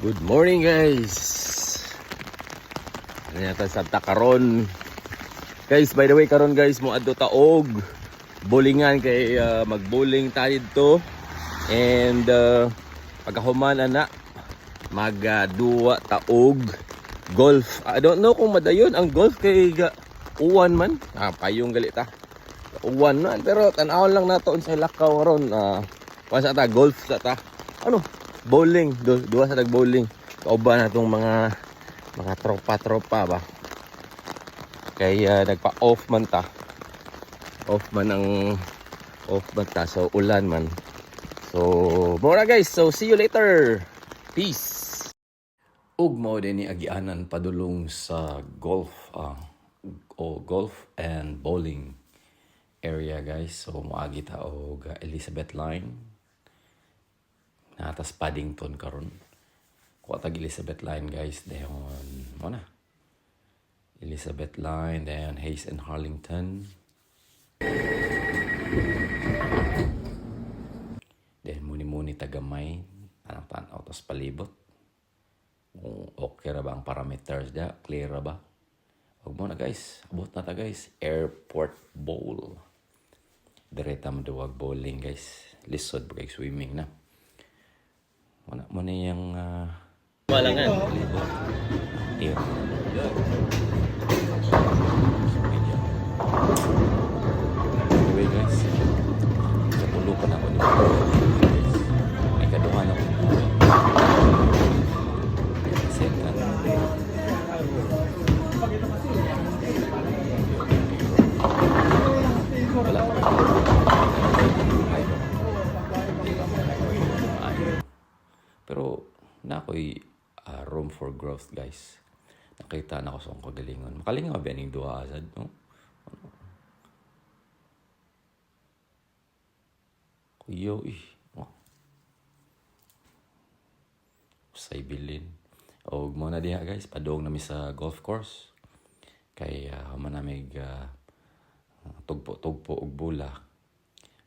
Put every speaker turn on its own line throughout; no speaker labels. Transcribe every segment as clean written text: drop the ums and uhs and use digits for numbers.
Good morning guys. Ano yata sa takaron. Guys, by the way karon guys mo adto taog bowlingan kay mag-bowling tayo dito. And pagkahuman ana magduwa taog golf. I don't know kung madayon ang golf kay uwan man. Payong gali ta. Uwan man pero tan-awon lang nato sa lakaw ron. Sa ta golf sa ta. Ano? Bowling, duwa sa tag-bowling. Kauban na itong mga tropa-tropa ba. Kaya nagpa-off man ta. Off man ta. So ulan man. So mura guys. So see you later. Peace. Ug mao din ni agianan padulong sa golf golf and bowling area guys. So moagi ta og Elizabeth Line. Natas Paddington karon. Kuha tag Elizabeth Line guys. Dayon mo na. Elizabeth Line, dayon Hayes and Harlington. Dayon muni-muni tagamay. Anang tanaw tas palibot. Okay ra ba ang parameters da? Clear ra ba? Huwag mo na guys. Abot na ta guys. Airport Bowl. Direta mo duwag bowling guys. Lisod ba guys swimming na. Muna yung malangan. Iyo. Anyway guys, napulukan ako nito. May kaduhan ako. Second. Wala pa. Pero na ako'y room for growth guys. Nakita na ko sa akong kagalingon. Makalingaw ba yung duha asad, no? Kuyo oh. Usay bilin. O mo na diha guys, padong nami sa golf course. Kay manamig tugpo-tugpo og bula.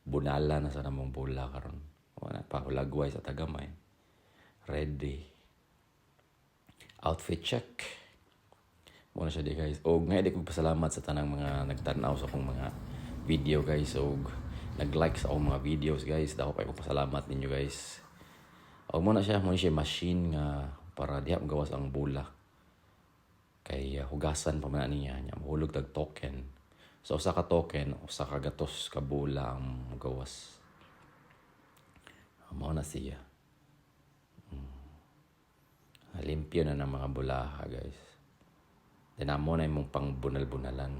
Bunala na sa namong bula karon. Wala pa hulagway sa tagamay. Ready. Outfit check. Muna siya di guys. O ngayon di ko pasalamat sa tanang mga nagtanaw sa akong mga video guys. O nag-like sa akong mga videos guys. Dako pa ko pasalamat ninyo guys. O muna siya machine nga para diha magawas ang bula. Kay hugasan pa man niya. Mahulog tag token. So usa ka token, usa ka gatos ka bula ang magawas. Mao na siya. Limpyo na ng mga bulaha guys. Dinamo na yung pang bunal-bunalan.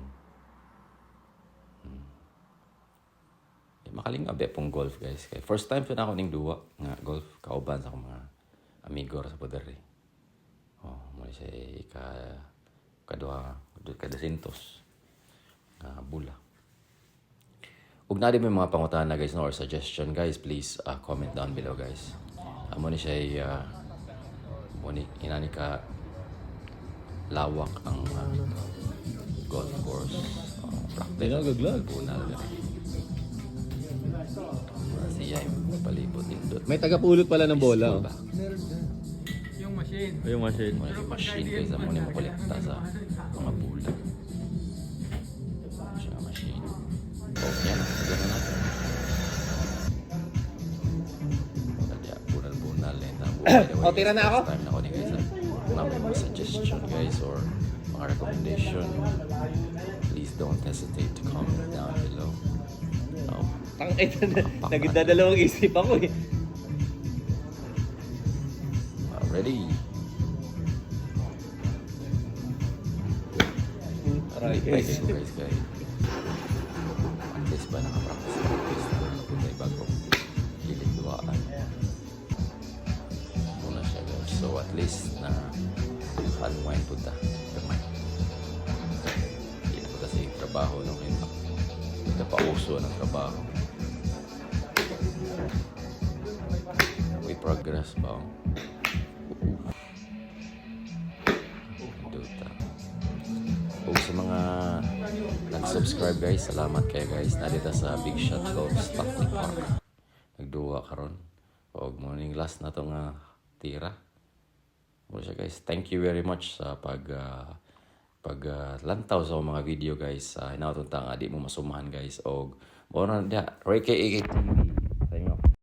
Makalingabi pong golf guys. Kaya first time na ako ning duwa nga golf kauban sa akong mga amigo sa Podere. Muli siya kada sintos nga bula. Ug na din may mga pangutana guys no, or suggestion guys, please comment down below guys. Amo ni siya inani ka lawak ang golf course. Practice. Bunal. Siya yung palibot nindot.
May tagapulot pala ng bola.
Yung machine.
Yung machine.
Yung machine kaysa mo ni makolekta sa mga bula. Siya machine. Yan. Sige na natin. Bunal.
Tira na ako.
Time na ako ni guys. May mga suggestion guys or mga recommendation. Please don't hesitate to comment down below.
Nagdadalawang isip ako eh.
Ready?
Alright
Guys. At least ba nakapractice na may bagong kiligduaan. Muna siya guys. So at least na unwind po ta. Gamay. Hindi na po kasi trabaho no kayo. Hindi na pauso ng trabaho. We progress ba? Sa mga nag-subscribe guys, salamat kayo guys. Nandito sa Big Shot Golf Stockley Park. 2 karon. Og morning last na to nga tira. Wala siya guys. Thank you very much sa lantaw sa mga video guys. Hinautong ta nga di mo masumahan guys. O, muna na, Ray KAK TV.